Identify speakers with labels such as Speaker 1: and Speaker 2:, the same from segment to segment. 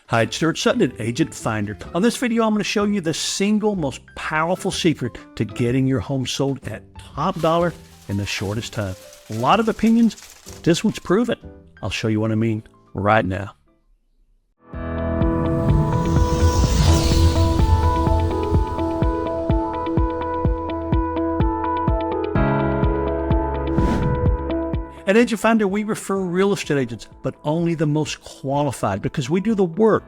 Speaker 1: Hi, it's Stuart Sutton at Agent Finder. On this video, I'm going to show you the single most powerful secret to getting your home sold at top dollar in the shortest time. A lot of opinions. This one's proven. I'll show you what I mean right now. At Agent Finder, we refer real estate agents, but only the most qualified because we do the work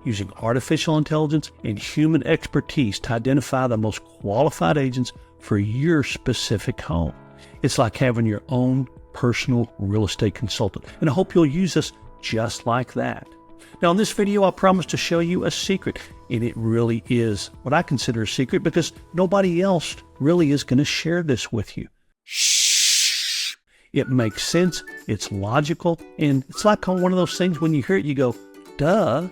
Speaker 1: using artificial intelligence and human expertise to identify the most qualified agents for your specific home. It's like having your own personal real estate consultant, and I hope you'll use us just like that. Now, in this video, I promise to show you a secret, and it really is what I consider a secret because nobody else really is going to share this with you. It makes sense, it's logical, and it's like on one of those things when you hear it, you go, duh,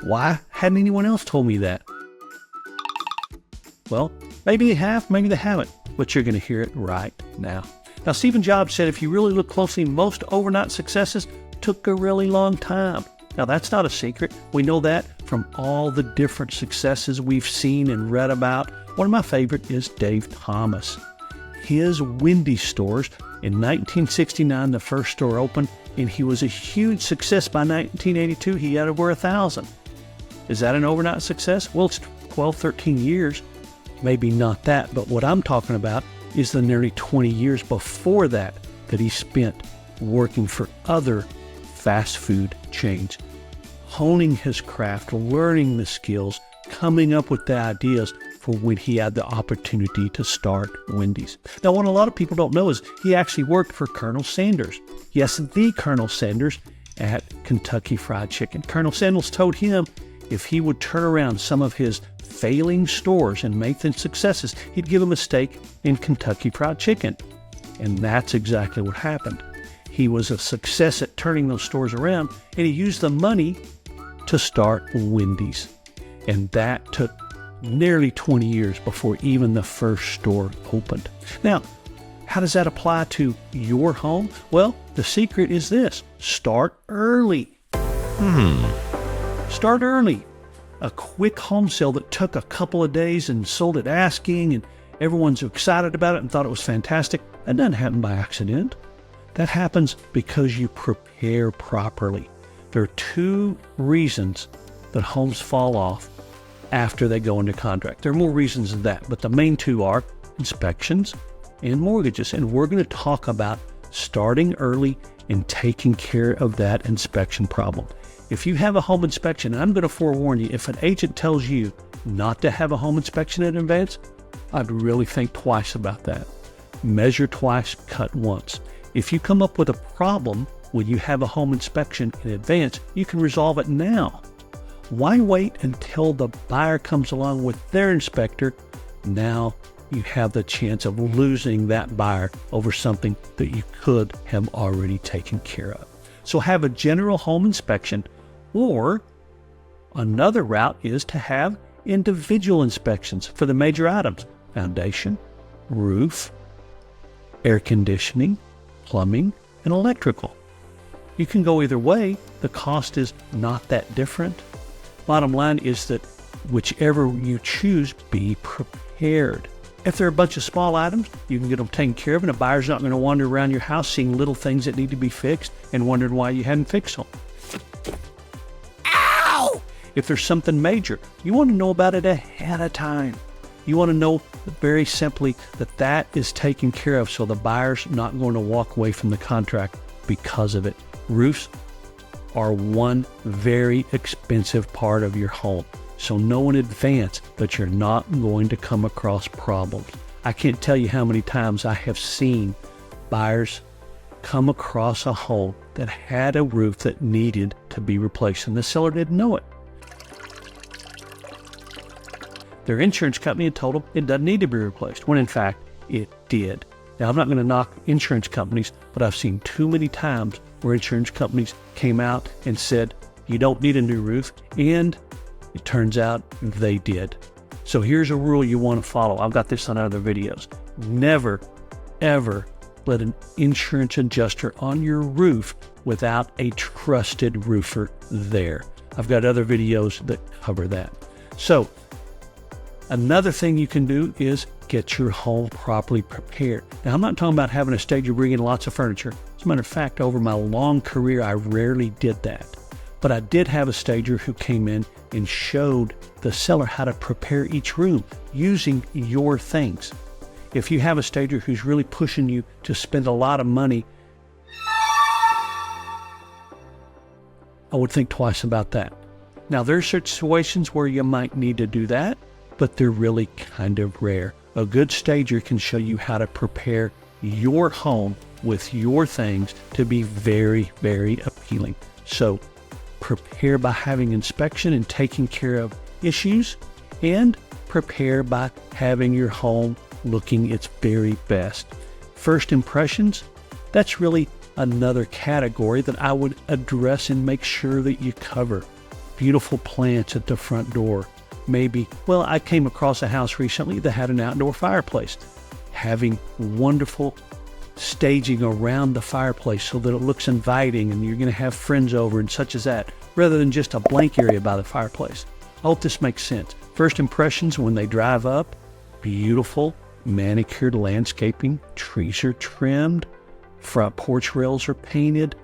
Speaker 1: why hadn't anyone else told me that? Well, maybe they have, maybe they haven't, but you're going to hear it right now. Now, Stephen Jobs said if you really look closely, most overnight successes took a really long time. Now, that's not a secret. We know that from all the different successes we've seen and read about. One of my favorite is Dave Thomas. His Wendy's stores. In 1969, the first store opened, and he was a huge success. By 1982, he had over 1,000. Is that an overnight success? Well, it's 12, 13 years. Maybe not that, but what I'm talking about is the nearly 20 years before that he spent working for other fast food chains, honing his craft, learning the skills, coming up with the ideas for when he had the opportunity to start Wendy's. Now, what a lot of people don't know is he actually worked for Colonel Sanders. Yes, the Colonel Sanders at Kentucky Fried Chicken. Colonel Sanders told him if he would turn around some of his failing stores and make them successes, he'd give him a stake in Kentucky Fried Chicken. And that's exactly what happened. He was a success at turning those stores around, and he used the money to start Wendy's. And that took nearly 20 years before even the first store opened. Now, how does that apply to your home? Well, the secret is this: start early. Start early. A quick home sale that took a couple of days and sold at asking, and everyone's excited about it and thought it was fantastic. That doesn't happen by accident. That happens because you prepare properly. There are two reasons that homes fall off after they go into contract. There are more reasons than that, but the main two are inspections and mortgages. And we're going to talk about starting early and taking care of that inspection problem. If you have a home inspection, and I'm going to forewarn you, if an agent tells you not to have a home inspection in advance, I'd really think twice about that. Measure twice, cut once. If you come up with a problem when you have a home inspection in advance, you can resolve it now. Why wait until the buyer comes along with their inspector? Now you have the chance of losing that buyer over something that you could have already taken care of. So have a general home inspection, or another route is to have individual inspections for the major items: foundation, roof, air conditioning, plumbing, and electrical. You can go either way. The cost is not that different. Bottom line is that whichever you choose, be prepared. If there are a bunch of small items, you can get them taken care of, and a buyer's not going to wander around your house seeing little things that need to be fixed and wondering why you hadn't fixed them. Ow! If there's something major, you want to know about it ahead of time. You want to know very simply that that is taken care of so the buyer's not going to walk away from the contract because of it. Roofs are one very expensive part of your home. So know in advance that you're not going to come across problems. I can't tell you how many times I have seen buyers come across a home that had a roof that needed to be replaced, and the seller didn't know it. Their insurance company had told them it doesn't need to be replaced, when in fact it did. Now, I'm not going to knock insurance companies, but I've seen too many times where insurance companies came out and said, you don't need a new roof, and it turns out they did. So here's a rule you want to follow. I've got this on other videos. Never, ever let an insurance adjuster on your roof without a trusted roofer there. I've got other videos that cover that. So another thing you can do is get your home properly prepared. Now, I'm not talking about having a stager bring in lots of furniture. As a matter of fact, over my long career, I rarely did that. But I did have a stager who came in and showed the seller how to prepare each room using your things. If you have a stager who's really pushing you to spend a lot of money, I would think twice about that. Now, there's situations where you might need to do that, but they're really kind of rare. A good stager can show you how to prepare your home with your things to be very, very appealing. So prepare by having inspection and taking care of issues, and prepare by having your home looking its very best. First impressions, that's really another category that I would address and make sure that you cover. Beautiful plants at the front door. Maybe, well, I came across a house recently that had an outdoor fireplace. Having wonderful staging around the fireplace so that it looks inviting and you're going to have friends over and such as that, rather than just a blank area by the fireplace. I hope this makes sense. First impressions when they drive up, beautiful manicured landscaping, trees are trimmed, front porch rails are painted.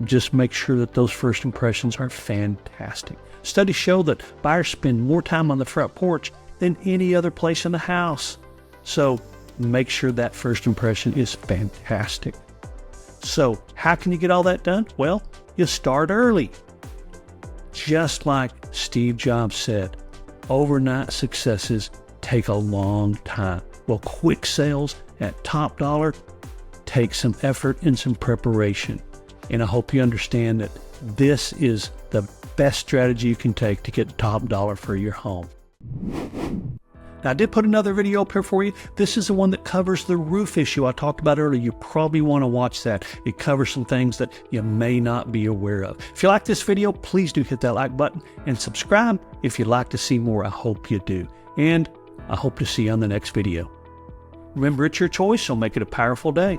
Speaker 1: Just make sure that those first impressions are fantastic. Studies show that buyers spend more time on the front porch than any other place in the house. So make sure that first impression is fantastic. So how can you get all that done? Well, you start early. Just like Steve Jobs said, overnight successes take a long time. Well, quick sales at top dollar take some effort and some preparation. And I hope you understand that this is the best strategy you can take to get top dollar for your home. Now, I did put another video up here for you. This is the one that covers the roof issue I talked about earlier. You probably want to watch that. It covers some things that you may not be aware of. If you like this video, please do hit that like button and subscribe if you'd like to see more. I hope you do. And I hope to see you on the next video. Remember, it's your choice, so make it a powerful day.